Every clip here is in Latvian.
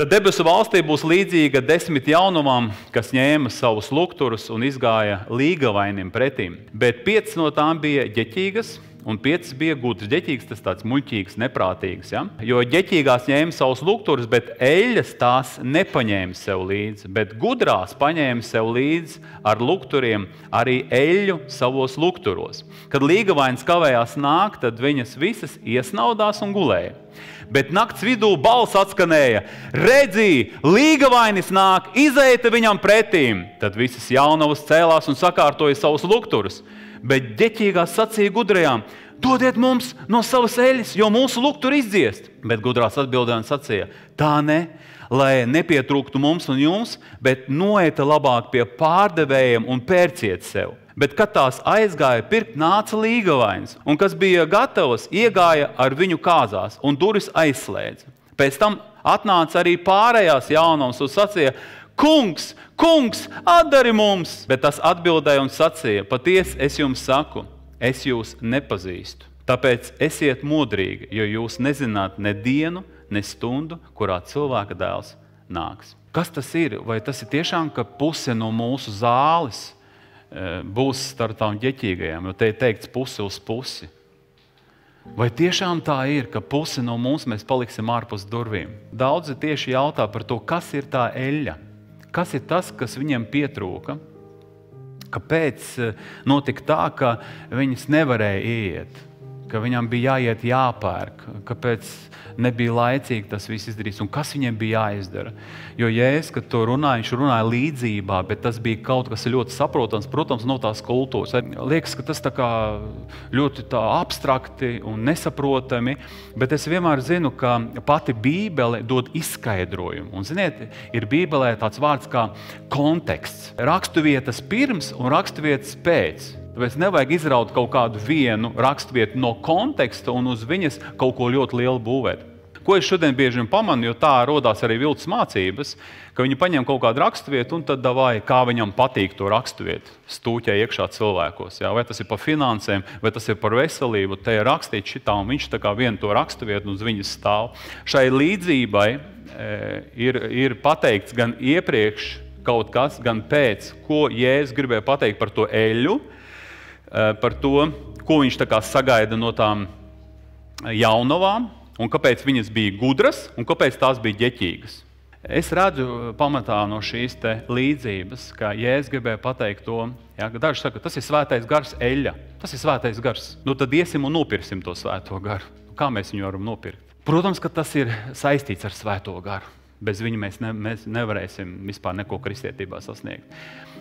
Tad debesu valstī būs līdzīga 10 jaunumam, kas ņēma savus lukturus un izgāja līgavainim pretīm. Bet 5 no tām bija ģeķīgas, un 5 bija gudras. Ģeķīgas tas tāds muļķīgs, neprātīgs. Ja? Jo ģeķīgās ņēma savus lukturus, bet eļļas tās nepaņēma sev līdzi. Bet gudrās paņēma sev līdzi ar lukturiem arī eļļu savos lukturos. Kad līgavains kavējās nākt, tad viņas visas iesnaudās un gulēja. Bet nakts vidū balss atskanēja: redzi, līgavainis nāk, izeita viņam pretīm. Tad visas jaunavas cēlās un sakārtoja savus lukturus. Bet ģeķīgās sacīja gudrajām: dodiet mums no savas eļas, jo mūsu lukturi izdziest. Bet gudrās atbildēja un sacīja: tā ne, lai nepietrūktu mums un jums, bet noeita labāk pie pārdevējiem un pērciet sev. Bet, kad tās aizgāja pirkt, nāca līgavains, un kas bija gatavs, iegāja ar viņu kāzās, un durvis aizslēdza. Pēc tam atnāca arī pārējās jaunums un sacīja: kungs, kungs, atdari mums! Bet tas atbildēja un sacīja: patiesi es jums saku, es jūs nepazīstu. Tāpēc esiet modrīgi, jo jūs nezināt ne dienu, ne stundu, kurā cilvēka dēls nāks. Kas tas ir? Vai tas ir tiešām, ka puse no mūsu zāles būs starp tām ģeķīgajām, jo te ir teikts pusi uz pusi? Vai tiešām tā ir, ka pusi no mums mēs paliksim ārpus durvīm? Daudzi tieši jautā par to, kas ir tā eļļa, kas ir tas, kas viņiem pietrūka, kāpēc notika tā, ka viņas nevarēja iet, ka viņam bija jāiet jāpērk, kāpēc nebija laicīgi tas viss izdarīts un kas viņiem bija jāizdara. Jo Jēzus, kad to runāja, viņš runāja līdzībā, bet tas bija kaut kas ļoti saprotams, protams, no tās kultūras. Liekas, ka tas tā kā ļoti tā abstrakti un nesaprotami, bet es vienmēr zinu, ka pati Bībele dod izskaidrojumu. Un, ziniet, ir Bībelē tāds vārds kā konteksts. Raksturvietas pirms un raksturvietas pēc. Tāpēc nevajag izraut kaut kādu vienu raksturvietu no konteksta un uz viņas kaut ko ļoti lielu būvēt. Ko es šodien bieži pamanu, jo tā rodās arī viltus mācības, ka viņi paņem kaut kādu raksturvietu un tad davai, kā viņam patīk to raksturvietu, stūķē iekšā cilvēkos. Jā? Vai tas ir par finansēm, vai tas ir par veselību, te ir rakstīts šitā, un viņš tā kā vienu to raksturvietu uz viņas stāv. Šai līdzībai ir pateikts gan iepriekš kaut kas, gan pēc, ko Jēzus gribēja pateikt par to eļļu, par to, ko viņš tā kā sagaida no tām jaunavām, un kāpēc viņas bija gudras, un kāpēc tās bija ģeķīgas. Es redzu pamatā no šīs te līdzības, ka Jēzus gribēja pateikt to, ja, ka daži saka, tas ir svētais gars eļļa, tas ir svētais gars. Nu tad iesim un nopirksim to svēto garu. Kā mēs viņu varam nopirkt? Protams, ka tas ir saistīts ar svēto garu. Bez viņa mēs nevarēsim vispār neko kristietībā sasniegt.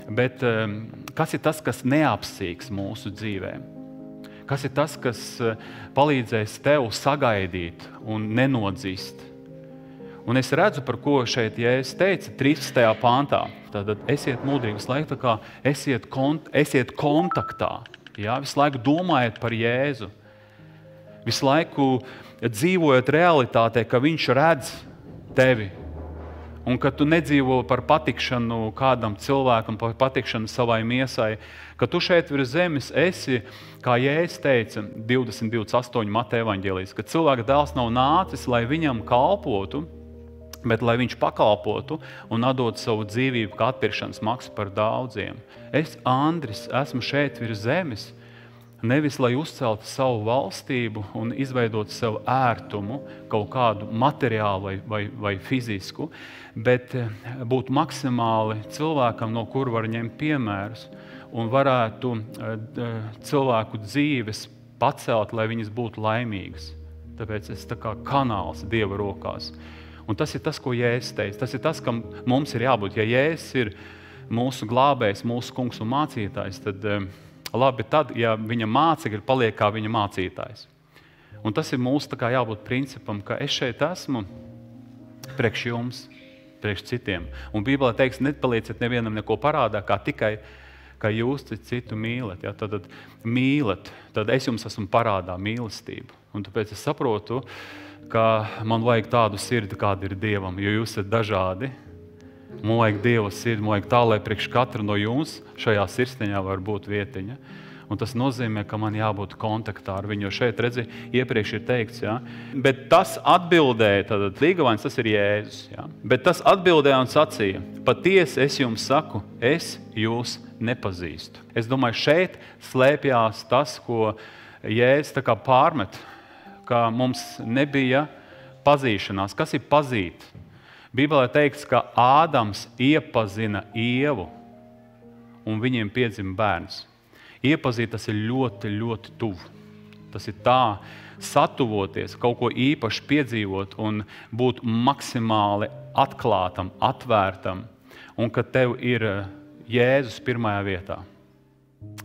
Bet kas ir tas, kas neapsīks mūsu dzīvēm? Kas ir tas, kas palīdzēs tev sagaidīt un nenodzist? Un es redzu, par ko šeit Jēzus teica 13. pāntā. Tātad esiet mūdrīgi, visu laiku tā kā esiet kontaktā. Jā? Visu laiku domājiet par Jēzu. Visu laiku dzīvojot realitātē, ka viņš redz tevi. Un ka tu nedzīvo par patikšanu kādam cilvēkam, par patikšanu savai miesai, ka tu šeit virs zemes esi, kā Jēzus teica, 20:28 Mateja evaņģēlijs, ka cilvēka dēls nav nācis, lai viņam kalpotu, bet lai viņš pakalpotu un atdod savu dzīvību kā atpirkšanas maksu par daudziem. Es, Andris, esmu šeit virs zemes, nevis, lai uzceltu savu valstību un izveidotu sev ērtumu, kaut kādu materiālu vai fizisku, bet būtu maksimāli cilvēkam, no kura var ņemt piemērus un varētu cilvēku dzīves pacelt, lai viņas būtu laimīgas. Tāpēc es tā kā kanāls Dieva rokās. Un tas ir tas, ko Jēzus teica. Tas ir tas, kam mums ir jābūt. Ja Jēzus ir mūsu glābējs, mūsu kungs un mācītājs, tad labi, tad, ja viņa mācekļi paliek kā viņa mācītājs. Un tas ir mūsu tā kā jābūt principam, ka es šeit esmu priekš jums, priekš citiem. Un Bībelē teiks, nepalieciet nevienam neko parādā, kā tikai, ka jūs citu mīlat. Ja? Tad mīlat, tad es jums esmu parādā mīlestību. Un tāpēc es saprotu, ka man vajag tādu sirdi, kāda ir Dievam, jo jūs esat dažādi. Man vajag Dieva sirdi, man vajag tā, lai priekš katra no jums šajā sirsniņā var būt vietiņa. Un tas nozīmē, ka man jābūt kontaktā ar viņu, jo šeit, redzi, iepriekš ir teikts, ja? Bet tas atbildēja, tad līgavains tas ir Jēzus, ja? Bet tas atbildēja un sacīja, patiesi es jums saku, es jūs nepazīstu. Es domāju, šeit slēpjās tas, ko Jēzus tā kā pārmet, ka mums nebija pazīšanās. Kas ir pazīt? Bībelē teikts, ka Ādams iepazina Ievu un viņiem piedzima bērns. Iepazīt tas ir ļoti, ļoti tuvu. Tas ir tā satuvoties, kaut ko īpaši piedzīvot un būt maksimāli atklātam, atvērtam un ka tev ir Jēzus pirmajā vietā.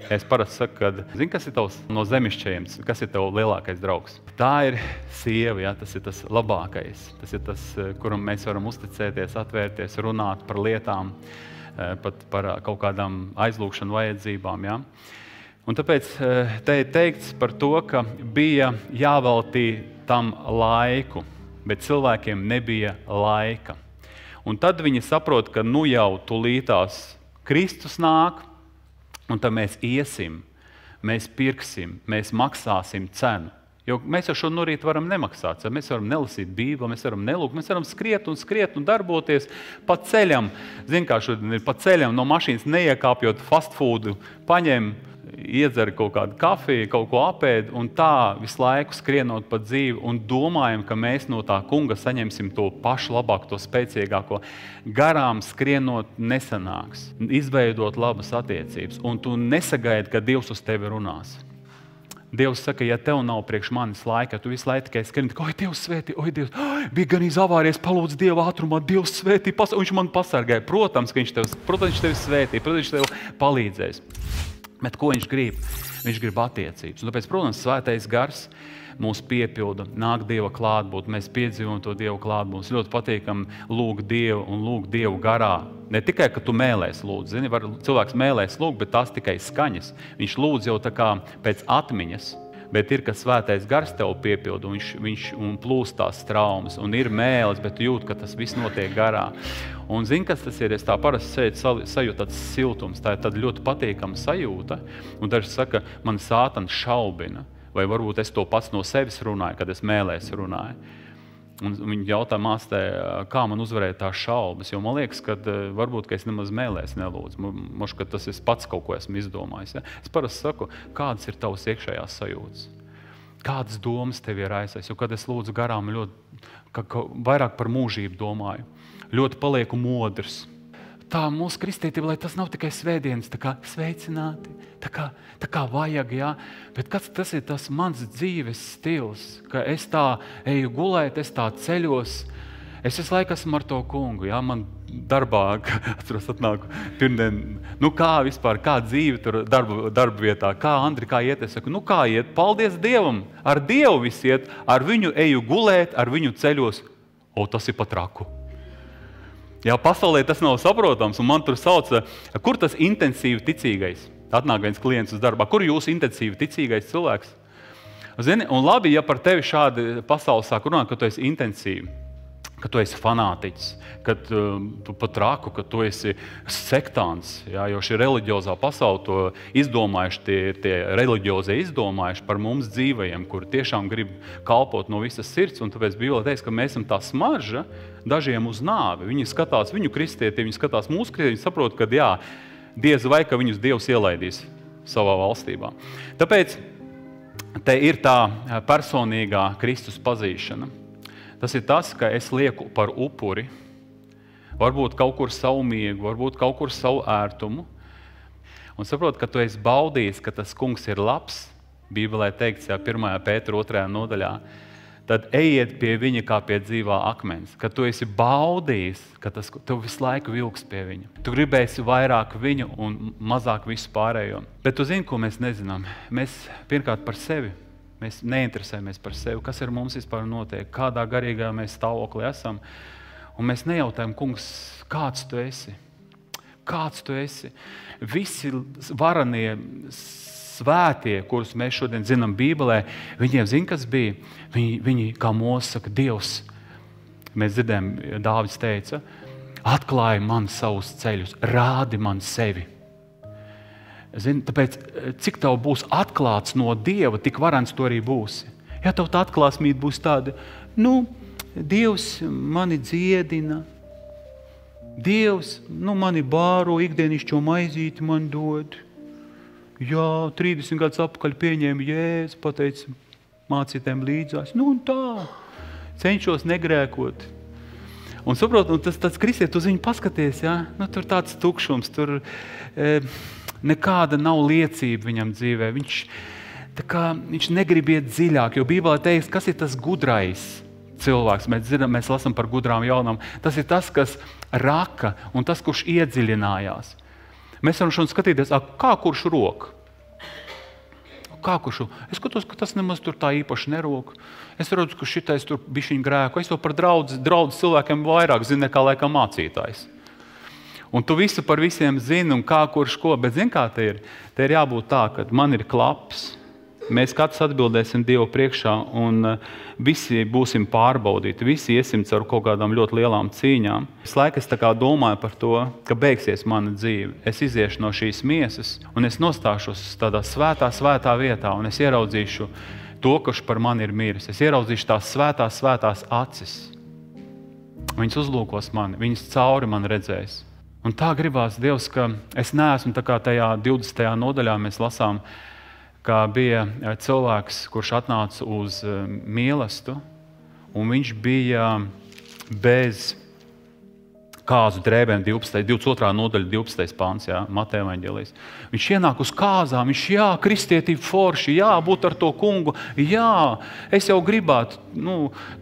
Es parasti saku, ka, zini, kas ir tavs no zemišķajiem, kas ir tev lielākais draugs? Tā ir sieva, ja? Tas ir tas labākais. Tas ir tas, kuram mēs varam uzticēties, atvērties, runāt par lietām, pat par kaut kādām aizlūgšanu vajadzībām. Ja? Un tāpēc te ir teikts par to, ka bija jāveltī tam laiku, bet cilvēkiem nebija laika. Un tad viņi saprot, ka nu jau tulītās Kristus nāk, un tad mēs iesim, mēs pirksim, mēs maksāsim cenu. Jo mēs jau šo no rīta varam nemaksāt, mēs varam nelasīt Bībeli, mēs varam nelūgt, mēs varam skriet un darboties pa ceļam. Zin, kā šodien ir pa ceļam no mašīnas neiekāpjot fast foodu, paņem, iedzer kaut kādu kafiju, kaut ko apēd un tā visu laiku skrienot pa dzīvi un domājam, ka mēs no tā kunga saņemsim to pašu labāko, to spēcīgāko. Garām skrienot nesanāks, izveidot labas attiecības un tu nesagaidi, ka Dievs uz tevi runās. Dievs saka, ja tev nav priekš manis laika, tu visu laiku tikai skrieni, oi, Dievs svētī, oi, Dievs, bija gan izavāries, palūdz Dievu ātrumā, Dievs svētī, viņš man pasargāja. Protams, ka viņš tevi svētī, protams, viņš tev palīdzēs. Bet ko viņš grib? Viņš grib attiecības. Un tāpēc, protams, svētais gars mūs piepilda, nāk Dieva klātbūt, mēs piedzīvojam to Dieva klātbūt. Ļoti patīkam lūgt Dievu un lūgt Dievu garā. Ne tikai, ka tu mēlēs lūdz, zini, cilvēks mēlēs lūgt, bet tās tikai skaņas. Viņš lūdz jau tā kā pēc atmiņas, bet ir, ka svētais gars tev piepilda, viņš plūst tās traumas, un ir mēles, bet tu jūt, ka tas viss notiek garā. Un zini, kas tas ir? Es tā parasti sajūtu tāds siltums, tā ir tāda ļoti patīkama sajūta, un daži saka, man sātans šaubina, vai varbūt es to pats no sevis runāju, kad es mēlēs runāju. Un viņi jautā māstē, kā man uzvarēt tās šaubas, jo man liekas, ka varbūt, ka es nemaz mēlēs nelūdzu, mošu, ka tas es pats kaut ko esmu izdomājis. Ja? Es parasti saku, kādas ir tavas iekšējās sajūtas? Kādas domas tev ir aizsais? Jo, kad es lūdzu garām, vairāk par mūžību domāju, ļoti palieku modrs. Tā mūsu kristietība, lai tas nav tikai svētdienas, tā kā sveicināti, tā kā vajag, jā. Bet kas tas ir tas mans dzīves stils, ka es tā eju gulēt, es tā ceļos, es visu laiku esmu ar to kungu, jā, man darbā, atceros, atnāku pirmdien, kā vispār, kā dzīve tur darba vietā, kā Andri, kā iet, es saku, kā iet, paldies Dievam, ar Dievu viss iet, ar viņu eju gulēt, ar viņu ceļos, tas ir pat raku. Jā, pasaulē tas nav saprotams, un man tur sauca, kur tas intensīvi ticīgais? Atnāk viens klients uz darbā, kur jūs intensīvi ticīgais cilvēks? Zini, un labi, ja par tevi šādi pasauli sāk runāt, ka tu esi intensīvi, ka tu esi fanātiķis, ka tu pat raku, ka tu esi sektāns, jā, jo šī reliģiozā pasaule to izdomājuši, tie reliģiozie izdomājuši par mums dzīvajiem, kuri tiešām grib kalpot no visas sirds, un tāpēc Bībelē teiks, ka mēs esam tā smarža dažiem uz nāvi. Viņi skatās viņu kristieti, viņi skatās mūsu kristieti, viņi saprot, ka jā, diez vai, ka viņus Dievs ielaidīs savā valstībā. Tāpēc te ir tā personīgā Kristus pazīšana. Tas ir tas, ka es lieku par upuri, varbūt kaut kur savu miegu, varbūt kaut kur savu ērtumu, un saprot, ka tu esi baudījis, ka tas kungs ir labs, Bībelē teikts, 1. Pētera 2. nodaļā, tad ejiet pie viņa kā pie dzīvā akmens, ka tu esi baudījis, ka tas tev visu laiku vilks pie viņa. Tu gribēsi vairāk viņu un mazāk visu pārējo. Bet tu zini, ko mēs nezinām? Mēs pirmkārt par sevi. Mēs neinteresējamies par sevi, kas ar mums vispār notiek, kādā garīgā mēs stāvoklī esam. Un mēs nejautājam, kungs, kāds tu esi? Kāds tu esi? Visi varanie, svētie, kurus mēs šodien zinām Bībelē, viņiem zin, kas bija? Viņi kā mūsu saka, Dievs, mēs dzirdējam, Dāvids teica, atklāja man savus ceļus, rādi man sevi. Zini, tāpēc, cik tev būs atklāts no Dieva, tik varens tu arī būsi. Ja tev tā atklāsmība būs tāda, Dievs mani dziedina, Dievs, mani bāro, ikdienišķo maizīti man dod. Jā, 30 gadus apakaļ pieņēma Jēzu, pateica mācītēm līdzās. Un tā, cenšos negrēkot. Un saprot, tas tāds kristietis, tu uz viņu paskaties, ja? Tur tāds tukšums, tur nekāda nav liecība viņam dzīvē. Viņš negrib iet dziļāk, jo Bībelē teiks, kas ir tas gudrais cilvēks. Mēs lasām par gudrām jaunām. Tas ir tas, kas raka un tas, kurš iedziļinājās. Mēs varam šodien skatīties, kā kurš rok. Es skatos, ka tas nemaz tur tā īpaši nerok. Es redzu, ka šitais tur bišķiņ grēko. Es to par draudz cilvēkiem vairāk zinu nekā laikam mācītājs. Un tu visu par visiem zini un kā kurš ko, bet zini kā te ir? Te ir jābūt tā, ka man ir klaps. Mēs katrs atbildēsim Dievu priekšā un visi būsim pārbaudīti, visi iesim caur kaut kādām ļoti lielām cīņām. Visu laiku es tā kā domāju par to, ka beigsies mana dzīve. Es iziešu no šīs miesas un es nostāšos tādā svētā vietā un es ieraudzīšu to, kurš par mani ir miris. Es ieraudzīšu tās svētās acis. Viņas uzlūkos mani, viņas cauri man redzēs. Un tā gribās Dievs, ka es neesmu tā kā tajā 20. nodaļā mēs lasām, kā bija cilvēks, kurš atnāca uz mīlestību, un viņš bija bez kāzu drēbēm 22. nodaļa, 12. pāns, Mateja evaņģēlijs. Viņš ienāk uz kāzām, kristietība forši, būt ar to kungu, es jau gribētu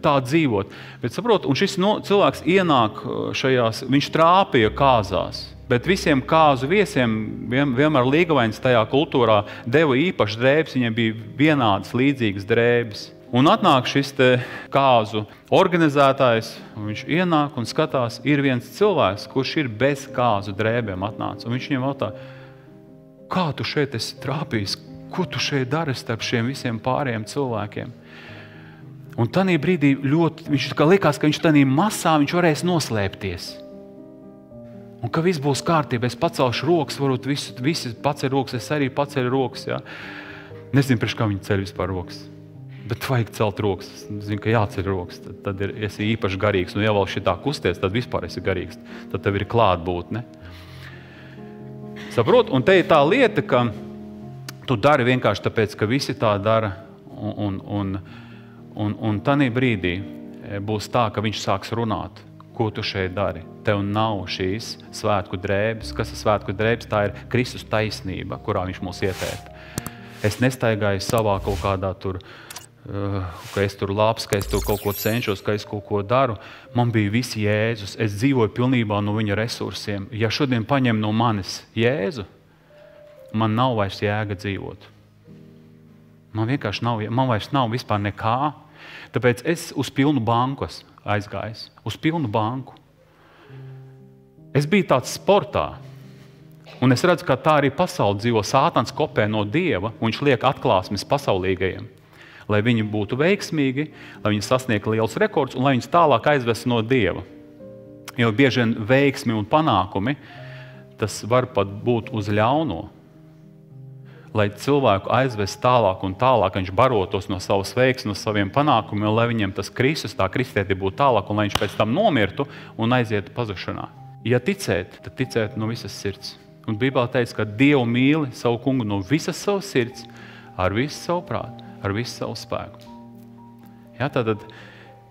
tā dzīvot. Bet saprot, un šis cilvēks ienāk šajās, viņš trāpīja kāzās. Bet visiem kāzu viesiem vienmēr līgavainis tajā kultūrā deva īpašas drēbes, viņiem bija vienādas līdzīgas drēbes. Un atnāk šis te kāzu organizētājs, un viņš ienāk un skatās, ir viens cilvēks, kurš ir bez kāzu drēbēm atnācis. Un viņš viņam jautā, kā tu šeit esi trāpījis, ko tu šeit dari starp šiem visiem pārējiem cilvēkiem? Un tanī brīdī viņš likās, ka viņš tanī masā viņš varēs noslēpties. Un ka viss būs kārtība, es pacelšu rokas, varbūt visi paceļ rokas, es arī paceļu rokas. Nezinu, priekš kā viņi ceļ vispār rokas. Bet vajag celt rokas. Es zinu, ka jāceļ rokas. Tad esi īpaši garīgs. Un ja vēl šitā kusties, tad vispār esi garīgs. Tad tev ir klātbūtne. Saprot? Un te ir tā lieta, ka tu dari vienkārši tāpēc, ka visi tā dara. Un tanī brīdī būs tā, ka viņš sāks runāt. Ko tu šeit dari? Tev nav šīs svētku drēbes. Kas ir svētku drēbes? Tā ir Kristus taisnība, kurā viņš mūs ietērp. Es nestaigāju savā kaut kādā tur, ka es tur labs, ka es tur kaut ko cenšos, ka es kaut ko daru. Man bija visi Jēzus. Es dzīvoju pilnībā no viņa resursiem. Ja šodien paņem no manis Jēzu, man nav vairs jēga dzīvot. Man vienkārši nav, man vairs nav vispār nekā. Tāpēc es uz pilnu banku aizgājis. Uz pilnu banku. Es biju tāds sportā. Un es redzu, ka tā arī pasauli dzīvo. Sātans kopē no Dieva, un viņš liek atklāsmes pasaulīgajiem. Lai viņi būtu veiksmīgi, lai viņi sasniegtu liels rekords, un lai viņus tālāk aizvest no Dieva. Jo bieži vien veiksmi un panākumi, tas var pat būt uz ļauno. Lai cilvēku aizvest tālāk un tālāk, viņš barotos no savas veiksmes, no saviem panākumiem, lai viņiem tas Kristus, tā kristēti būtu tālāk, un lai viņš pēc tam nomirtu un aizietu pazušanā. Ja ticēt, tad ticēt no visas sirds. Un Bībelē teica, ka Dievu mīli savu kungu no visas savas sirds, ar visu savu prātu, ar visu savu spēku. Tātad,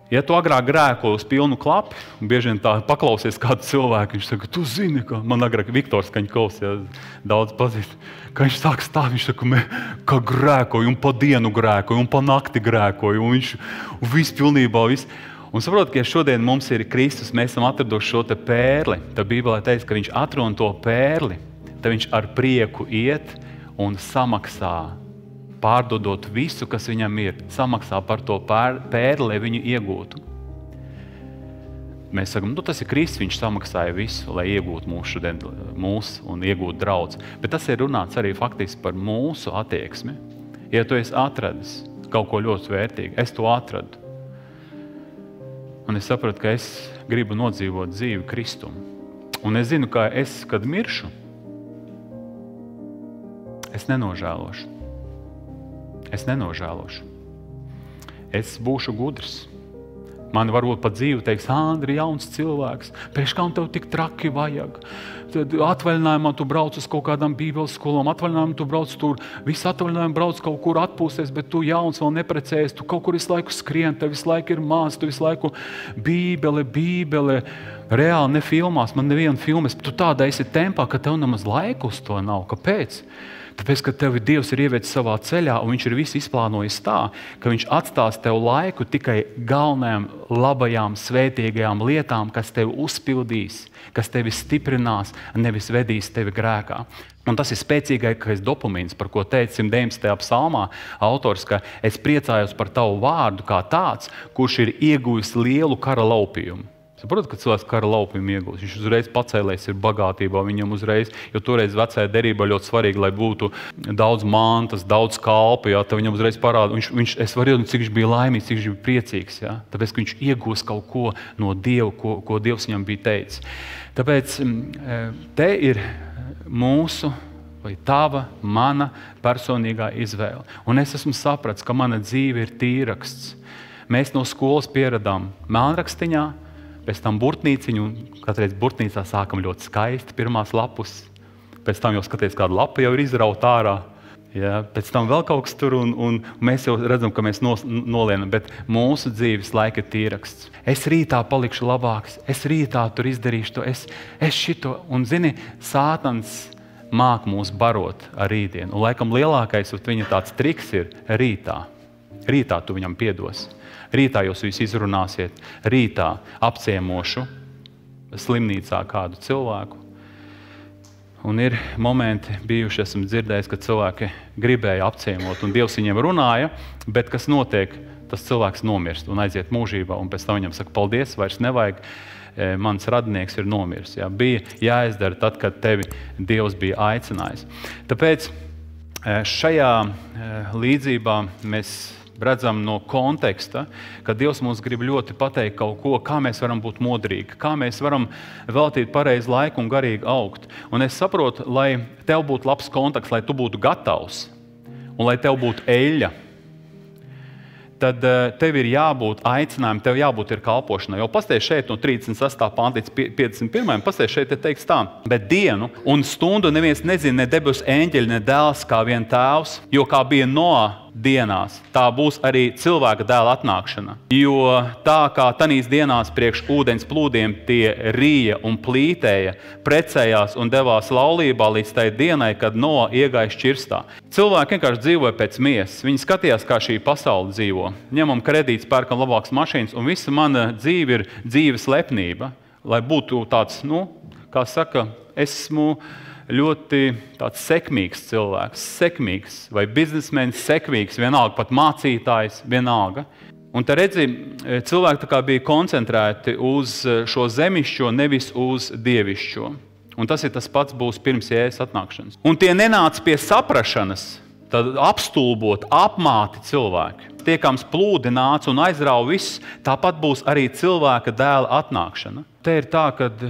ja tu agrāk grēko uz pilnu klapi, un bieži vien tā paklausies kādu cilvēku, viņš saka, tu zini, ka man agrāk Viktors Kaņkovs, daudz pazīst, ka viņš sāk stāv, viņš saka, ka grēkoju, un pa dienu grēkoju, un pa nakti grēkoju, un viņš viss pilnībā, viss. Un saprot, ka ja šodien mums ir Kristus, mēs esam atraduši šo te pērli, tad Bībelē teica, ka viņš atrod to pērli, tad viņš ar prieku iet un samaksā, pārdodot visu, kas viņam ir, samaksā par to pērli, lai viņu iegūtu. Mēs sakam, tas ir Kristus, viņš samaksāja visu, lai iegūtu mūsu un iegūtu draudz. Bet tas ir runāts arī faktiski par mūsu attieksmi. Ja tu esi atradis kaut ko ļoti vērtīgu, es to atradu. Un es sapratu, ka es gribu nodzīvot dzīvi Kristum. Un es zinu, ka es, kad miršu, Es nenožēlošu. Es nenožēlošu. Es būšu gudrs. Man varbūt pat dzīvi teiks, Andri, jauns cilvēks, pēc kam tev tik traki vajag? Tad atvaļinājumā tu brauc uz kaut kādām bībeles skolām, atvaļinājumā tu brauc tur, visu atvaļinājumu brauc kaut kur atpūsties, bet tu jauns vēl neprecējies, tu kaut kur visu laiku skrien, tev visu laiku ir māc, tu visu laiku bībele, reāli ne filmās, man neviena filmas, tu tāda esi tempā, ka tev nemaz laiku uz to nav. Kāpēc? Tāpēc, ka tevi Dievs ir ievedis savā ceļā un viņš ir visu izplānojis tā, ka viņš atstās tev laiku tikai galvenajām, labajām, svētīgajām lietām, kas tevi uzpildīs, kas tevi stiprinās, nevis vedīs tevi grēkā. Un tas ir spēcīgākais dopamīns, par ko teica 119. psalmā autors, ka es priecājos par tavu vārdu kā tāds, kurš ir ieguvis lielu kara laupījumu. Saprotat, ka cilvēks kara laupījumu iegūst. Viņš uzreiz pacēlēs ir bagātībā, viņam uzreiz, jo toreiz vecajā derībā ļoti svarīgi, lai būtu daudz mantas, daudz kalpu, jā, tad viņam uzreiz parāda, es varu iedomāt, cik viņš bija laimīgs, cik viņš bija priecīgs, jā, tāpēc, ka viņš iegūst kaut ko no Dieva, ko Dievs viņam bija teicis. Tāpēc te ir mūsu vai tava, mana personīgā izvēle. Un es esmu sapratis, ka mana dzīve ir tīraksts. Mēs no skolas pieradām melnrakstiņā, pēc tam burtnīciņu, un katreiz burtnīcā sākam ļoti skaisti pirmās lapus. Pēc tam jau skaties, kāda lapa jau ir izrauta ārā. Ja, pēc tam vēl kaut kas tur, un mēs jau redzam, ka mēs nolienam, bet mūsu dzīves laika ir tīraksts. Es rītā palikšu labāks, es rītā tur izdarīšu to, es šito. Un zini, Sātans māk mūs barot ar rītdienu. Un laikam lielākais viņa tāds triks ir rītā. Rītā tu viņam piedos. Rītā jūs visi izrunāsiet, rītā apciemošu slimnīcā kādu cilvēku. Un ir momenti bijuši, esam dzirdējis, ka cilvēki gribēja apciemot, un Dievs viņiem runāja, bet kas notiek, tas cilvēks nomirst un aiziet mūžībā, un pēc tam viņam saka, paldies, vairs nevajag, mans radinieks ir nomirs. Ja? Bija jāizdara tad, kad tevi Dievs bija aicinājis. Tāpēc šajā līdzībā mēs redzam no konteksta, ka Dievs mums grib ļoti pateikt kaut ko, kā mēs varam būt modrīgi, kā mēs varam veltīt pareizu laiku un garīgi augt. Un es saprotu, lai tev būtu labs kontakts, lai tu būtu gatavs un lai tev būtu eļļa, tad tev ir jābūt aicinājumam, tev jābūt ir kalpošanai. Jo pasties šeit no 38. panta līdz 51. pasties šeit teiks tā, bet dienu un stundu neviens nezina, ne debesu eņģeļi, ne dēls, kā vien tēvs, jo kā bija Noā dienās, tā būs arī cilvēka dēla atnākšana. Jo tā kā tanīs dienās priekš ūdens plūdiem tie rīja un plītēja, precējās un devās laulībā līdz tai dienai, kad Noā iegāja šķirstā. Cilvēki vienkārši dzīvoja pēc miesas. Viņi skatījās, kā šī pasaule dzīvo. Ņemam kredītus, pērkam labākas mašīnas, un visa mana dzīve ir dzīves lepnība, lai būtu tāds, kā saka, esmu ļoti tāds sekmīgs cilvēks, sekmīgs, vai biznesmenis sekmīgs, vienalga, pat mācītājs, vienalga. Un te redzi, cilvēki tā kā bija koncentrēti uz šo zemišķo, nevis uz dievišķo. Un tas ir tas pats būs pirms Jēzus atnākšanas. Un tie nenāca pie saprašanas, tad apstulbot, apmāti cilvēki. Tiekams plūdi nāca un aizrauja viss, tāpat būs arī cilvēka dēla atnākšana. Te ir tā, kad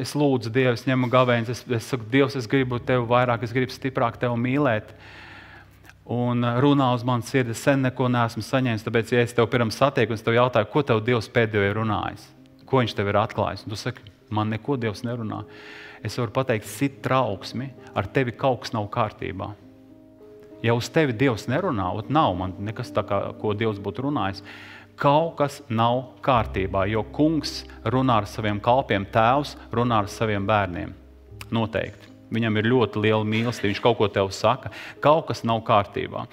es lūdzu Dievu, es ņemu gavēņus, es saku, Dievs, es gribu tevi vairāk, es gribu stiprāk tevi mīlēt. Un runā uz manas sirdi, es sen neko neesmu saņēmis, tāpēc, ja es tev pirms satieku un es tev jautāju, ko tev Dievs pēdējo ir runājis, ko viņš tev ir atklājis, un tu saki, man neko Dievs nerunā. Es varu pateikt, sit trauksmi, ar tevi kaut kas nav kārtībā. Ja uz tevi Dievs nerunā, nav man nekas tā kā, ko Dievs būtu runājis, kaut kas nav kārtībā, jo kungs runā ar saviem kalpiem, tēvs runā ar saviem bērniem. Noteikti. Viņam ir ļoti liela mīlestība, viņš kaut ko tev saka, kaut kas nav kārtībā.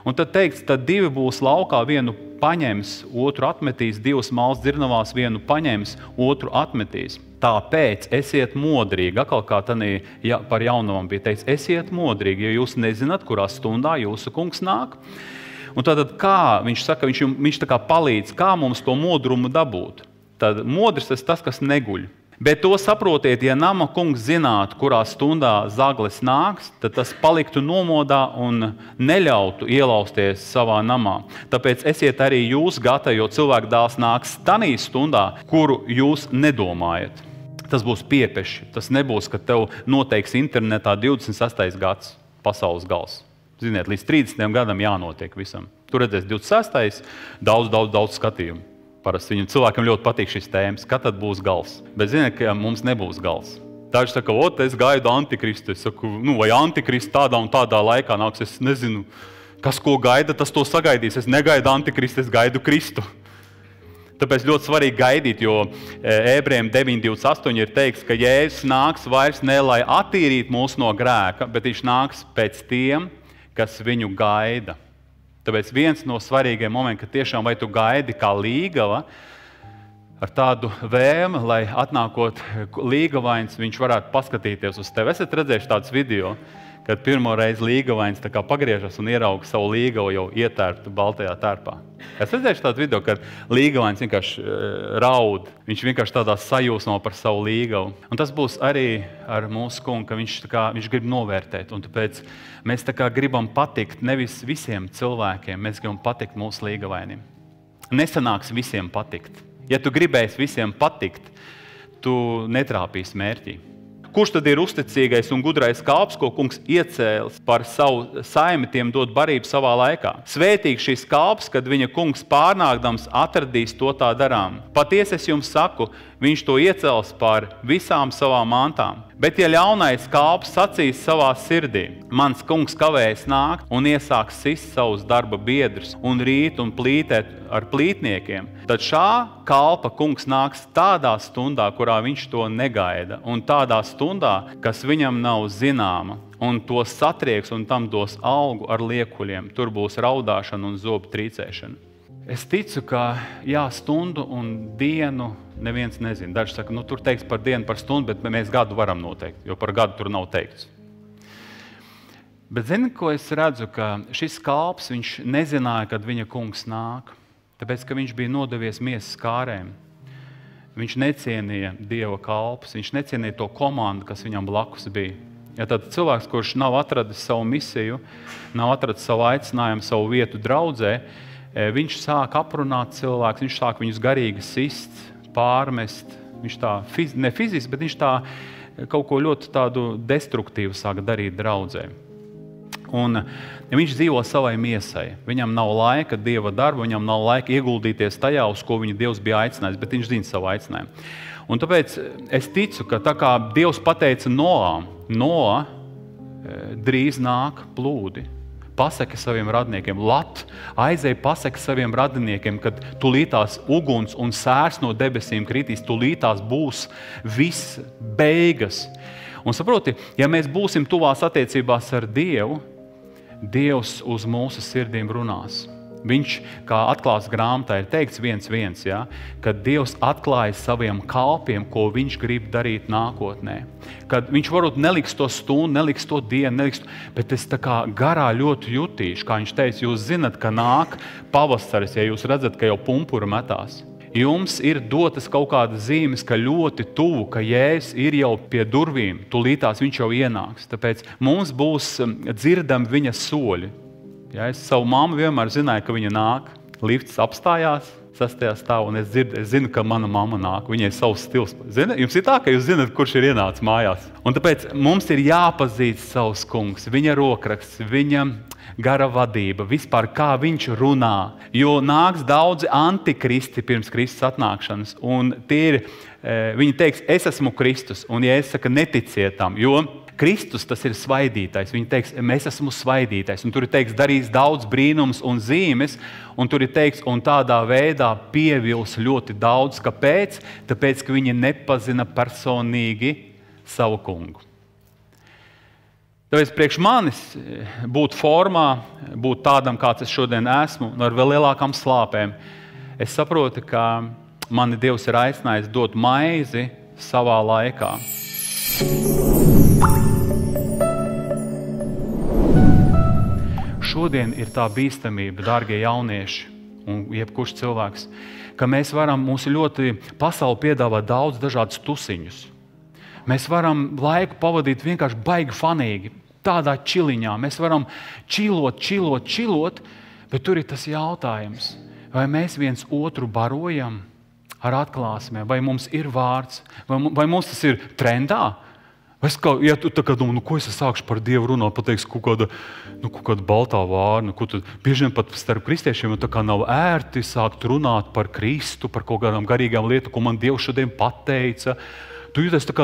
Un tad teikts, tad divi būs laukā, vienu paņems, otru atmetīs, divas malas dzirnavās, vienu paņems, otru atmetīs. Tāpēc esiet modrīgi, atkal kā tanī par jaunavam bija teikts, esiet modrīgi, jo jūs nezināt, kurā stundā jūsu kungs nāk. Un tātad kā viņš saka, viņš tā kā palīdz, kā mums to modrumu dabūt. Tad modrs tas, kas neguļ. Bet to saprotiet, ja nama kungs zinātu, kurā stundā zaglis nāks, tad tas paliktu nomodā un neļautu ielausties savā namā. Tāpēc esiet arī jūs gatavi, jo cilvēka dēls nāks tanī stundā, kuru jūs nedomājat. Tas būs piepeši. Tas nebūs, ka tev noteiks internetā 28. gads. pasaules gals. Ziniet, līdz 30. gadam jānotiek visam. Tur redzēs 26. daudz skatījumu. Parasti viņam cilvēkam ļoti patīk šis tēmas, kad tad būs gals. Bet ziniet, ka mums nebūs gals. Daži saka, es gaidu antikristu. Es saku, vai antikristu tādā un tādā laikā nāks. Es nezinu, kas ko gaida, tas to sagaidīs. Es negaidu antikristu, es gaidu Kristu. Tāpēc ļoti svarīgi gaidīt, jo Ebrejiem 9:28 ir teikts, ka Jēzus nāks vairs ne, lai attīrītu mūs no grēka, bet viņš nāks pēc tiem, kas viņu gaida. Tāpēc viens no svarīgiem momentiem, ka tiešām vai tu gaidi kā līgava, ar tādu vēlmi, lai atnākot līgavains, viņš varētu paskatīties uz tevi. Esat redzējuši tādus video, kad pirmo reizi līgavains tā kā pagriežas un ierauga savu līgavu jau ietērptu baltajā tērpā. Es redzējuši tādu video, kad līgavains vienkārši raud. Viņš vienkārši tādā sajūsmā par savu līgavu. Un tas būs arī ar mūsu kungu, ka viņš grib novērtēt. Un tāpēc mēs gribam patikt nevis visiem cilvēkiem, mēs gribam patikt mūsu līgavainim. Nesanāks visiem patikt. Ja tu gribēsi visiem patikt, tu netrāpīsi mērķī. Kurš tad ir uzticīgais un gudrais kalps, ko kungs iecēlis par savu saimi, tiem dot barību savā laikā? Svētīgs šis kalps, kad viņa kungs pārnākdams atradīs to tā darām. Patiesi es jums saku, viņš to iecels par visām savām mantām. Bet ja ļaunais kalps sacīs savā sirdī, mans kungs kavējas nākt un iesāks sist savus darba biedrus un rīt un plītēt ar plītniekiem, tad šā kalpa kungs nāks tādā stundā, kurā viņš to negaida, un tādā stundā, kas viņam nav zināma, un to satrieks un tam dos algu ar liekuļiem. Tur būs raudāšana un zobu trīcēšana. Es ticu, ka stundu un dienu neviens nezina. Daži saka, tur teiks par dienu, par stundu, bet mēs gadu varam noteikt, jo par gadu tur nav teikts. Bet zini, ko es redzu, ka šis kalps, viņš nezināja, kad viņa kungs nāk, tāpēc, ka viņš bija nodevies miesas kārēm. Viņš necienīja Dieva kalpus, viņš necienīja to komandu, kas viņam blakus bija. Ja tad cilvēks, kurš nav atradis savu misiju, nav atradis savu aicinājumu, savu vietu draudzē, viņš sāk aprunāt cilvēkus, viņš sāk viņus garīgi sist, pārmest. Viņš tā, ne fiziski, bet viņš tā kaut ko ļoti tādu destruktīvu sāk darīt draudzē. Un viņš dzīvo savai miesai. Viņam nav laika Dieva darbu, viņam nav laika ieguldīties tajā, uz ko viņa Dievs bija aicinājis, bet viņš zina savu aicinājumu. Un tāpēc es ticu, ka tā kā Dievs pateica Noā, drīz nāk plūdi. Pasaki saviem radniekiem, aizej pasaki saviem radiniekiem, kad tulītās uguns un sērs no debesīm kritīs, tulītās būs viss beigas. Un saproti, ja mēs būsim tuvās attiecībās ar Dievu, Dievs uz mūsu sirdīm runās. Viņš, kā atklāsmes grāmatā ir teikts 1:1, kad Dievs atklāja saviem kalpiem, ko viņš grib darīt nākotnē. Kad viņš varbūt neliks to stundu, neliks to dienu, bet es tā kā garā ļoti jutīšu, kā viņš teica, jūs zinat, ka nāk pavasaris, ja jūs redzat, ka jau pumpura metās. Jums ir dotas kaut kādas zīmes, ka ļoti tuvu, ka Jēzus ir jau pie durvīm, tulītās viņš jau ienāks. Tāpēc mums būs dzirdami viņa soļi. Ja, es savu mammu vienmēr zināju, ka viņa nāk. Lifts apstājās 6. stāvā, un es zinu, ka mana mamma nāk. Viņai ir savs stils. Jums ir tā, ka jūs zināt, kurš ir ienācis mājās. Un tāpēc mums ir jāpazīst savs kungs, viņa rokraksts, viņa gara vadība, vispār kā viņš runā. Jo nāks daudzi antikristi pirms Kristus atnākšanas, un viņi teiks, es esmu Kristus, un ja es saku, neticiet tam, jo Kristus tas ir svaidītais. Viņi teiks, mēs esmu svaidītais. Un tur ir teiks, darīs daudz brīnums un zīmes, un tur ir teiks, un tādā veidā pievils ļoti daudz. Kāpēc? Tāpēc, ka viņi nepazina personīgi savu kungu. Tāpēc priekš manis būt formā, būt tādam, kāds es šodien esmu, un ar vēl lielākām slāpēm, es saprotu, ka mani Dievs ir aicinājis dot maizi savā laikā. Šodien ir tā bīstamība, dārgie jaunieši un jebkurš cilvēks, ka mēs varam, mums ļoti pasauli piedāvā daudz dažādus tusiņus. Mēs varam laiku pavadīt vienkārši baigi fanīgi, tādā čiliņā. Mēs varam čilot, bet tur ir tas jautājums, vai mēs viens otru barojam ar atklāsmēm, vai mums ir vārds, vai mums tas ir trendā, Ja tu tā kā domā, ko es sākšu par Dievu runāt, pateiks kaut kāda baltā vārna, bieži vien pat starp kristiešiem tā kā nav ērti sākt runāt par Kristu, par kaut kādām garīgām lietām, ko man Dievs šodien pateica. Tu jūties tā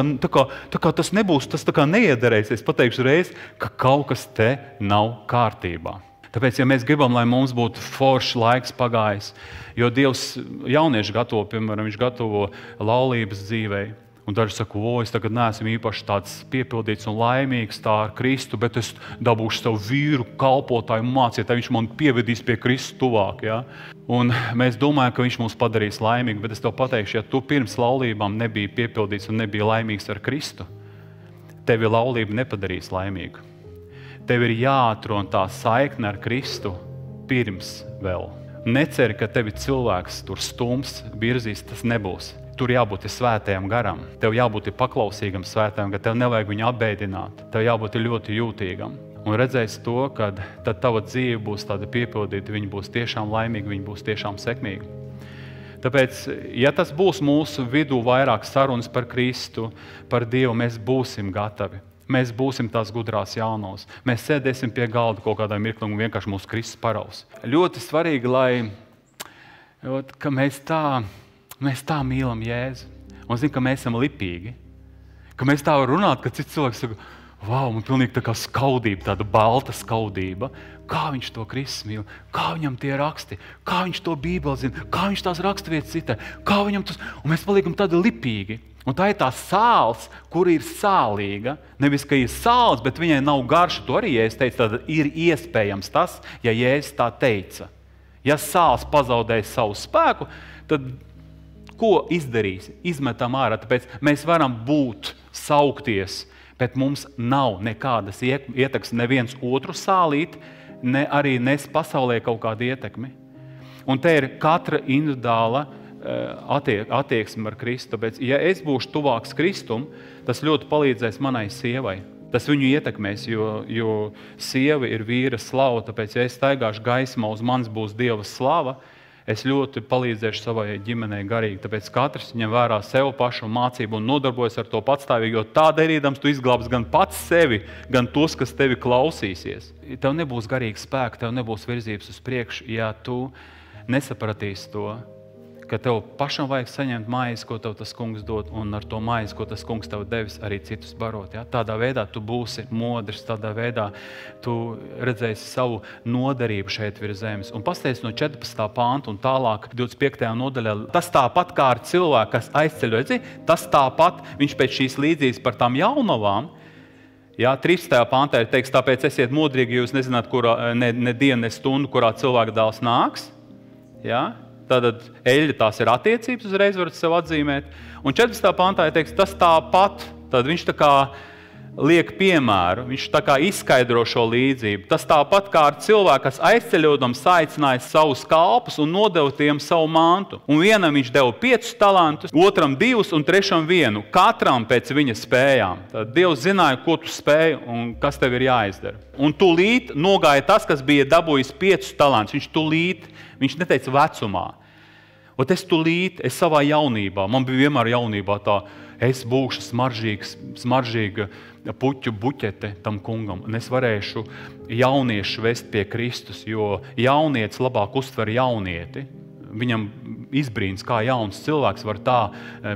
kā tas nebūs, tas tā kā neiederēs. Es pateikšu reiz, ka kaut kas te nav kārtībā. Tāpēc, ja mēs gribam, lai mums būtu foršs laiks pagājis, jo Dievs jaunieši gatavo, piemēram, viņš gatavo laulības dzīvei, un daži saka, es tagad neesmu īpaši tāds piepildīts un laimīgs tā ar Kristu, bet es dabūšu savu vīru, kalpotāju, mācītāju, viņš man pievedīs pie Kristu tuvāk. Ja? Un mēs domājam, ka viņš mūs padarīs laimīgi, bet es tev pateikšu, ja tu pirms laulībām nebija piepildīts un nebija laimīgs ar Kristu, tevi laulība nepadarīs laimīgu. Tev ir jāatrod tā saikne ar Kristu pirms vēl. Neceri, ka tevi cilvēks tur stums, virzīs, tas nebūs. Tur jābūt svētajam garam. Tev jābūt paklausīgam svētajam, ka tev nevajag viņu apbēdināt. Tev jābūt ļoti jūtīgam. Un redzēs to, ka tad tava dzīve būs tāda piepildīta, viņa būs tiešām laimīga, viņa būs tiešām sekmīga. Tāpēc, ja tas būs mūsu vidū vairāk sarunas par Kristu, par Dievu, mēs būsim gatavi. Mēs būsim tās gudrās jaunos. Mēs sēdēsim pie galda kaut kādā mirklī un vienkārši mūsu Kristus paraus. Ļoti svarīgi, ka mēs tā mīlam Jēzu. Un zinu, ka mēs esam lipīgi. Ka mēs tā varam runāt, ka cits cilvēks saka, man pilnīgi tā kā skaudība, tāda balta skaudība. Kā viņš to Kristus mīl, kā viņam tie raksti, kā viņš to Bībeli zina, kā viņš tās raksturvietas citē, kā viņam tas... Un mēs paliekam tādi lipīgi. Un tā ir tā sāls, kur ir sālīga. Nevis, ka ir sāls, bet viņai nav garša. To arī Jēzus teica, tad ir iespējams tas, ja Jēzus tā teica. Ja sāls pazaudēs savu spēku, tad ko izdarīs? Izmetam ārā. Tāpēc mēs varam būt, saukties, bet mums nav nekādas ietekmes neviens otru sālīt, ne arī nes pasaulē kaut kādu ietekmi. Un te ir katra individuāla attieksme ar Kristu. Tāpēc, ja es būšu tuvāks Kristum, tas ļoti palīdzēs manai sievai. Tas viņu ietekmēs, jo sieva ir vīra slava. Tāpēc, ja es staigāšu gaismā, uz manis būs Dieva slava, es ļoti palīdzēšu savai ģimenei garīgi. Tāpēc katrs ņem vērā sev pašu mācību un nodarbojas ar to patstāvīgi, jo tā darīdams tu izglābs gan pats sevi, gan tos, kas tevi klausīsies. Tev nebūs garīgs spēks, tev nebūs virzības uz priekšu, ja tu nesapratīsi to, ka tev pašam vajag saņemt maizi, ko tev tas kungs dod, un ar to maizi, ko tas kungs tev devis, arī citus barot. Ja? Tādā veidā tu būsi modrs, tādā veidā tu redzēsi savu noderību šeit virs zemes. Un pasties no 14. pānta un tālāk 25. nodaļā. Tas tāpat kā ar cilvēku, kas aizceļo, tas tāpat, viņš pēc šīs līdzības par tām jaunavām, 13. pāntā ir teiks, tāpēc esiet modrīgi, jo jūs nezināt, ne dienu, ne stundu, kurā cilvēka dēls nāks. Ja? Tātad eļļa tās ir attiecības, uzreiz varat sev atzīmēt. Un 14. pantā ir teiks, tas tāpat, tad viņš tā kā liek piemēru, viņš tā kā izskaidro šo līdzību. Tas tāpat kā ar cilvēku, kas aizceļodam saicināja savus kalpus un nodeva tiem savu mantu. Un vienam viņš deva 5 talantus, otram 2 un trešam 1, katram pēc viņa spējām. Tad Dievs zināja, ko tu spēji un kas tev ir jāizdara. Un tūlīt nogāja tas, kas bija dabūjis 5 talantus. Viņš neteica vecumā. Un es savā jaunībā, man bija vienmēr jaunībā tā, es būšu smaržīga puķu buķete tam kungam. Un es varēšu jauniešu vest pie Kristus, jo jaunietis labāk uztver jaunieti. Viņam izbrīns, kā jauns cilvēks var tā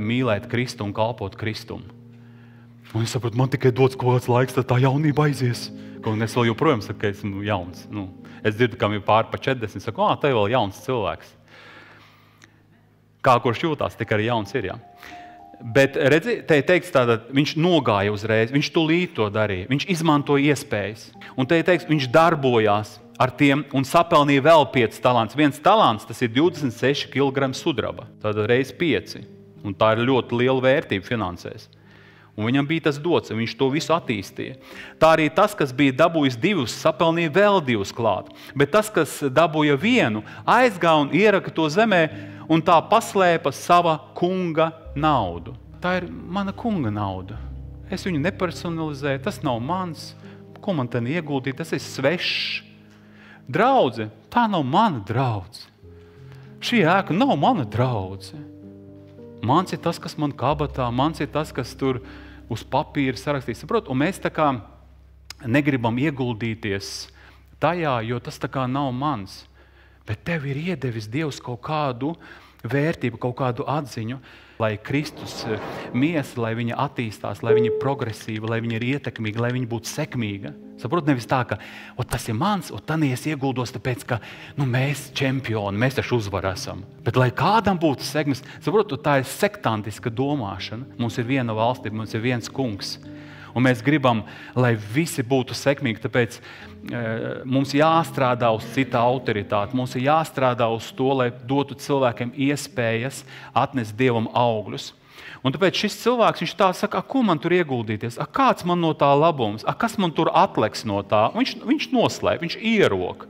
mīlēt Kristu un kalpot Kristum. Un es saprotu, man tikai dots kaut kāds laiks, tad tā jaunība aizies. Un es vēl joprojām saku, ka esmu jauns. Es dzirdu, kam ir pār pa 40, saku, te vēl jauns cilvēks. Kā kurš jūtās, tik arī jauns ir, jā. Bet redzi, te teiks tātad, viņš nogāja uzreiz, viņš tūlīt to darīja, viņš izmantoja iespējas. Un te teiks, viņš darbojās ar tiem un sapelnīja vēl 5 talants. 1 talants, tas ir 26 kg sudraba, tātad reiz 5. Un tā ir ļoti liela vērtība finansēs. Un viņam bija tas dots, un viņš to visu attīstīja. Tā arī tas, kas bija dabūjis 2, sapelnīja vēl 2 klāt. Bet tas, kas dabūja 1, aizgāja un ieraka to zemē un tā paslēpa sava kunga naudu. Tā ir mana kunga nauda. Es viņu nepersonalizēju, tas nav mans. Ko man te ieguldīt, tas ir svešs. Draudze, tā nav mana draudze. Šī ēka nav mana draudze. Mans ir tas, kas man kabatā, mans ir tas, kas tur uz papīra sarakstīts. Saprot, un mēs tā kā negribam ieguldīties tajā, jo tas tā kā nav mans. Bet tev ir iedevis Dievs kaut kādu vērtību, kaut kādu atziņu, lai Kristus miesa, lai viņa attīstās, lai viņa ir progresīva, lai viņa ir ietekmīga, lai viņa būtu sekmīga. Saprot, nevis tā, ka tas ir mans, un tad es ieguldos, tāpēc, ka mēs čempioni, mēs taču uzvar esam. Bet lai kādam būtu sekmes, saprot, tā ir sektantiska domāšana. Mums ir viena valstība, mums ir viens kungs. Un mēs gribam, lai visi būtu sekmīgi, tāpēc mums jāstrādā uz cita autoritāti, mums ir jāstrādā uz to, lai dotu cilvēkiem iespējas atnest Dievam augļus. Un tāpēc šis cilvēks, viņš tā saka, ko man tur ieguldīties, kāds man no tā labums, kas man tur atliks no tā. Viņš noslēp, viņš ierok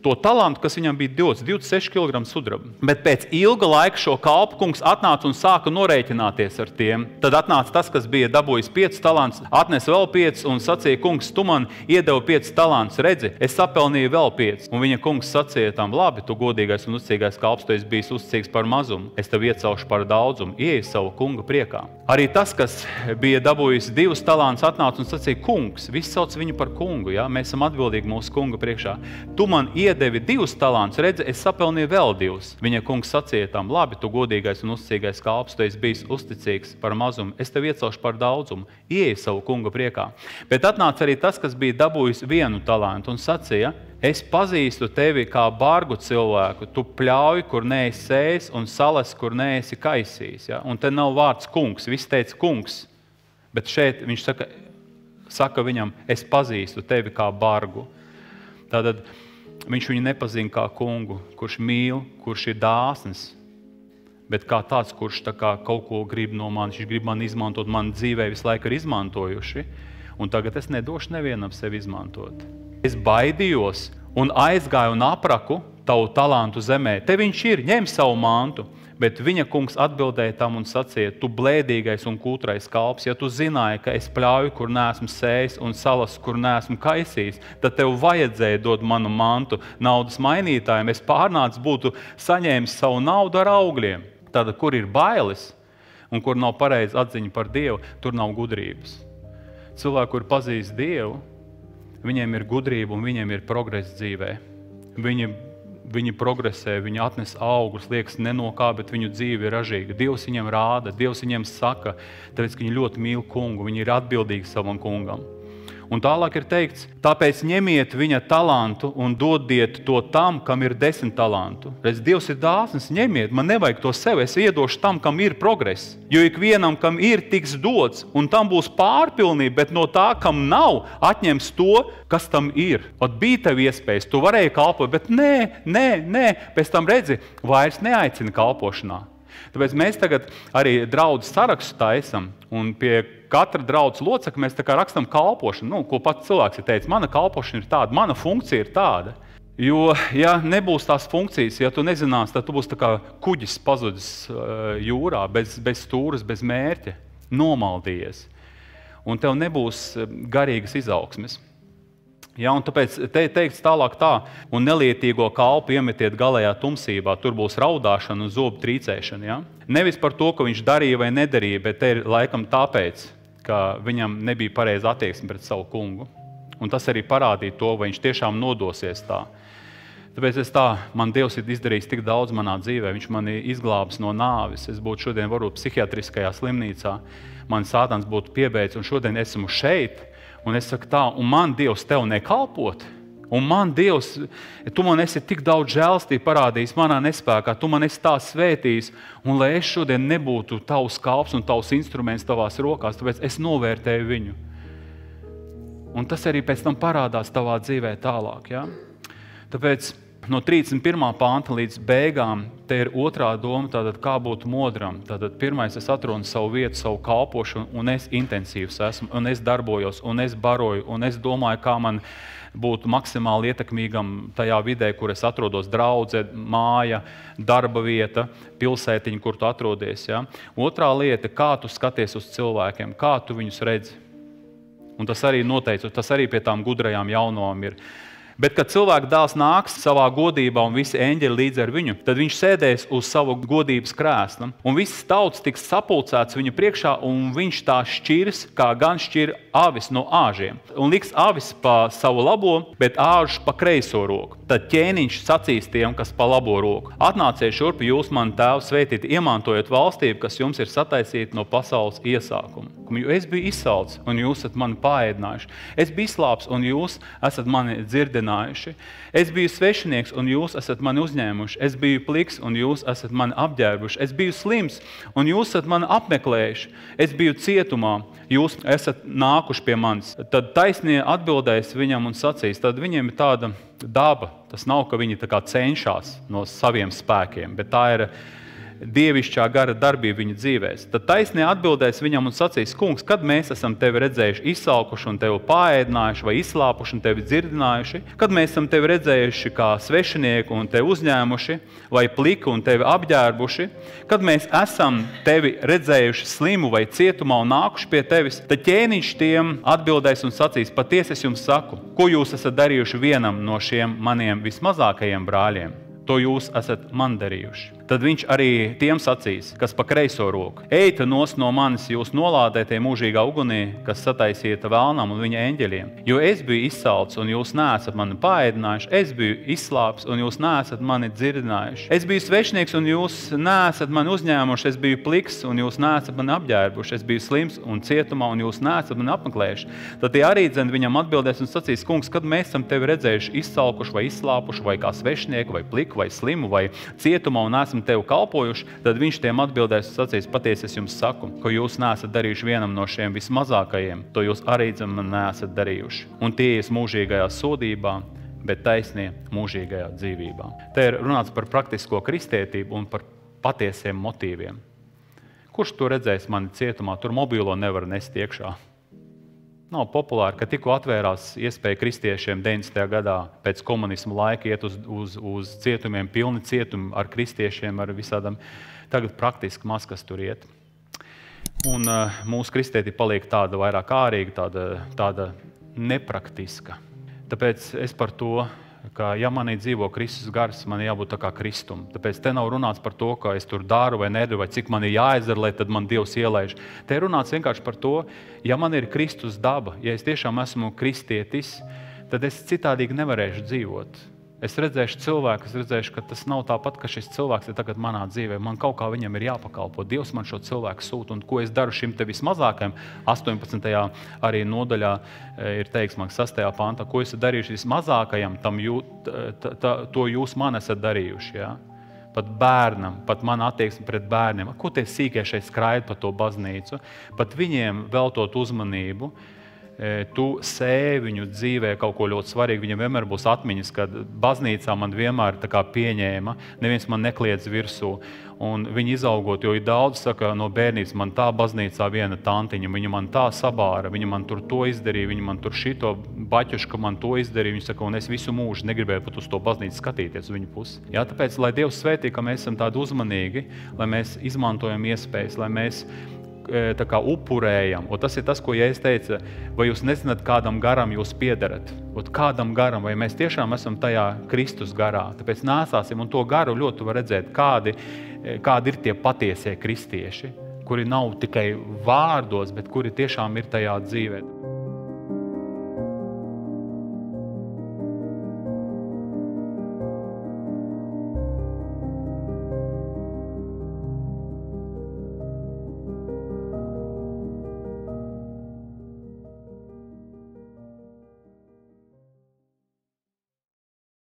to talantu, kas viņam bija dots, 26 kg sudraba. Bet pēc ilga laika šo kalpu kungs atnāca un sāka norēķināties ar tiem. Tad atnāca tas, kas bija dabūjis 5 talantus, atnesa vēl 5 un sacīja, kungs, tu man iedevi 5 talantus, redzi, es sapelnīju vēl 5. Un viņa kungs sacīja tam, labi, tu godīgais un uzticīgais kalps, tu esi bijis uzticīgs par mazumu, es tev iecelšu par daudzumu, ieej savu kunga priekā. Arī tas, kas bija dabūjis 2 talantus, atnāca un sacīja, kungs, viss sauc viņu par kungu, ja? Mēs esam atbildīgi mūsu kunga priekšā. Tu man iedevi 2 talantus, redzi, es sapelnīju vēl 2. Viņa kungs sacīja tam, labi, tu godīgais un uzticīgais kalps, tu esi bijis uzticīgs par mazumu, es tev iecelšu par daudzumu, ieej savu kunga priekā. Bet atnāca arī tas, kas bija dabūjis 1 talantu un sacīja, es pazīstu tevi kā bargu cilvēku, tu pļauj, kur neesi sējis un salas, kur neesi kaisījis. Ja? Un te nav vārds kungs, viss teica kungs, bet šeit viņš saka viņam, es pazīstu tevi kā bargu. Tātad viņš viņu nepazīst kā kungu, kurš mīl, kurš ir dāsns, bet kā tāds, kurš tā kā kaut ko grib no manis, viņš grib mani izmantot, man dzīvē visu laiku ir izmantojuši, un tagad es nedošu nevienam sevi izmantot. Es baidījos un aizgāju un apraku tavu talantu zemē. Te viņš ir, ņem savu mantu. Bet viņa kungs atbildēja tam un sacīja, tu blēdīgais un kūtrais kalps, ja tu zināji, ka es pļauju, kur neesmu sējis un salas, kur neesmu kaisījis, tad tev vajadzēja dot manu mantu naudas mainītājiem. Es pārnācis būtu saņēmis savu naudu ar augļiem. Tad, kur ir bailes un kur nav pareiza atziņa par Dievu, tur nav gudrības. Cilvēki, kur pazīst Dievu, viņiem ir gudrība un viņiem ir progress dzīvē. Viņi progresē, viņi atnes augus, liekas ne no kā, bet viņu dzīve ir ražīga. Dievs viņiem rāda, Dievs viņiem saka, tāpēc, ka viņi ļoti mīl kungu, viņi ir atbildīgi savam kungam. Un tālāk ir teikts, tāpēc ņemiet viņa talantu un dodiet to tam, kam ir 10 talantu. Redz, Dievs ir dāsns, ņemiet, man nevajag to sev, es iedošu tam, kam ir progress. Jo ikvienam, kam ir, tiks dots, un tam būs pārpilnība, bet no tā, kam nav, atņems to, kas tam ir. Ot bija tev iespējas, tu varēji kalpot, bet nē, pēc tam redzi, vairs neaicina kalpošanā. Tāpēc mēs tagad arī draudz sarakstu taisam, un pie katra draudz locekļa mēs tā kā rakstam kalpošanu. Ko pats cilvēks ir teicis, mana kalpošana ir tāda, mana funkcija ir tāda. Jo, ja nebūs tās funkcijas, ja tu nezinās, tad tu būsi tā kā kuģis pazudis jūrā, bez stūras, bez mērķa, nomaldījies. Un tev nebūs garīgas izaugsmes. Ja, un tāpēc te teikts tālāk tā, un nelietīgo kalpu iemetiet galējā tumsībā, tur būs raudāšana un zobu trīcēšana. Ja? Nevis par to, ka viņš darīja vai nedarīja, bet te ir laikam tāpēc, ka viņam nebija pareiza attieksme pret savu kungu. Un tas arī parādīja to, vai viņš tiešām nodosies tā. Tāpēc man Dievs ir izdarījis tik daudz manā dzīvē, viņš mani izglābis no nāvis. Es būtu šodien varbūt psihiatriskajā slimnīcā, man sātans būtu piebeidz, un šodien esmu šeit. Un es saku tā, un man Dievs tev nekalpot, un man Dievs, tu man esi tik daudz žēlstību parādījis manā nespēkā, tu man esi tā svētījis, un lai es šodien nebūtu tavs kalps un tavs instruments tavās rokās, tāpēc es novērtēju viņu. Un tas arī pēc tam parādās tavā dzīvē tālāk. Ja? Tāpēc no 31. panta līdz beigām te ir otrā doma, tātad kā būt modram. Tātad pirmais, es atronu savu vietu, savu kalpošanu, un es intensīvs esmu, un es darbojos, un es baroju, un es domāju, kā man būt maksimāli ietekmīgam tajā vidē, kur es atrodos, draudze, māja, darba vieta, pilsētiņa, kur tu atrodies. Ja? Otrā lieta, kā tu skaties uz cilvēkiem, kā tu viņus redzi. Un tas arī noteica, tas arī pie tām gudrajām jaunām ir. Bet, kad cilvēka dēls nāks savā godībā un visi eņģeļi līdz ar viņu, tad viņš sēdēs uz savu godības krēsla. Un visas tautas tiks sapulcēts viņa priekšā, un viņš tā šķirs, kā gan šķir avis no āžiem. Un liks avis pa savu labo, bet āžus pa kreiso roku. Tad ķēniņš sacīs tiem, kas pa labo roku: atnāciet šurp, jūs mani Tēvu svētīti, iemantojot valstību, kas jums ir sataisīta no pasaules iesākuma. Jo es biju izsalcis, un jūs esat mani paēdinājuši. Es biju izslāpis, un jūs esat mani dzirdinājuši. Es biju svešinieks, un jūs esat mani uzņēmuši. Es biju pliks, un jūs esat mani apģērbuši. Es biju slims, un jūs esat mani apmeklējuši. Es biju cietumā, jūs esat nākuši pie manis. Tad taisnie atbildēs viņam un sacīs. Tad viņiem ir tāda daba. Tas nav, ka viņi tā kā cenšas no saviem spēkiem, bet tā ir dievišķā gara darbība viņa dzīvēs. Tad taisnie atbildēs viņam un sacīs: kungs, kad mēs esam tevi redzējuši izsalkuši un tevi paēdinājuši vai izslāpuši un tevi dzirdinājuši? Kad mēs esam tevi redzējuši kā svešinieku un tevi uzņēmuši vai pliku un tevi apģērbuši? Kad mēs esam tevi redzējuši slimu vai cietumā un nākuši pie tevis? Tad ķēniņš tiem atbildēs un sacīs: patiesi es jums saku, ko jūs esat darījuši vienam no šiem maniem vismazākajiem brāļiem, to jūs esat man darījuši. Tad viņš arī tiem sacīs, kas pa kreiso roku: eita nos no manis, jūs nolādētie mūžīgā ugunī, kas sataisīta vēlnam un viņa eņģeļiem. Jo es biju izsalcis, un jūs neesat mani paēdinājuši. Es biju izslāpis, un jūs neesat mani dzirdinājuši. Es biju svešinieks, un jūs neesat mani uzņēmuši. Es biju pliks, un jūs neesat mani apģērbuši. Es biju slims un cietumā, un jūs neesat mani apmeklējuši. Tad tie arī viņam atbildēs un sacīs: kungs, kad mēs esam tevi redzējuši izsalkuši vai izslāpuši, vai kā svešinieku, vai pliku, vai slimu, vai cietumā, un esam tevi kalpojuši, tad viņš tiem atbildēs un sacīs: patiesi es jums saku, ko jūs neesat darījuši vienam no šiem vismazākajiem, to jūs arī man neesat darījuši. Un tie ies mūžīgajā sodībā, bet taisnie mūžīgajā dzīvībā. Te ir runāts par praktisko kristietību un par patiesiem motīviem. Kurš to redzēs mani cietumā? Tur mobilo nevar nest iekšā. Nav populāri, ka tikko atvērās iespēja kristiešiem 90. gadā pēc komunismu laika iet uz cietumiem, pilni cietumi ar kristiešiem, ar visādam. Tagad praktiski maz, kas tur iet. Un mūsu kristietība paliek tāda vairāk ārīga, tāda nepraktiska. Tāpēc es par to, ka ja manī dzīvo Kristus gars, man jābūt tā kā Kristum. Tāpēc te nav runāts par to, ka es tur daru vai nedaru, vai cik man ir jāizdara, lai tad man Dievs ielaiž. Te runāts vienkārši par to, ja man ir Kristus daba, ja es tiešām esmu kristietis, tad es citādīgi nevarēšu dzīvot. Es redzēšu cilvēku, es redzēšu, ka tas nav tāpat, ka šis cilvēks ir tagad manā dzīvē. Man kaut kā viņam ir jāpakalpo. Dievs man šo cilvēku sūta, un ko es daru šim te vismazākajam, 18. arī nodaļā ir teiks, 6. pantā, ko es darījuši vismazākajam, to jūs man esat darījuši. Ja? Pat bērnam, pat mana attieksme pret bērniem. Ko tie sīkie šeit skraid pa to baznīcu? Pat viņiem veltot uzmanību. Tu sēji viņu dzīvē kaut ko ļoti svarīgu, viņam vienmēr būs atmiņas, kad baznīcā man vienmēr tā kā pieņēma, neviens man nekliedz virsū, un viņi izaugot, jo ir daudz, saka, no bērnības man tā baznīcā viena tantiņa, viņa man tā sabāra, viņa man tur to izdarīja, viņa man tur šito baķuška man to izdarīja, viņa saka, un es visu mūžu negribēju pat uz to baznīcu skatīties uz viņu pusi. Jā, tāpēc, lai Dievs svētī, ka mēs esam tādi uzmanīgi, lai mēs izmantojam iespējas, lai mēs tā kā upurējam. Un tas ir tas, ko Jēzus teica, vai jūs nezināt, kādam garam jūs piederat? Kādam garam, vai mēs tiešām esam tajā Kristus garā? Tāpēc nāsāsim, un to garu ļoti var redzēt, kādi ir tie patiesie kristieši, kuri nav tikai vārdos, bet kuri tiešām ir tajā dzīvē.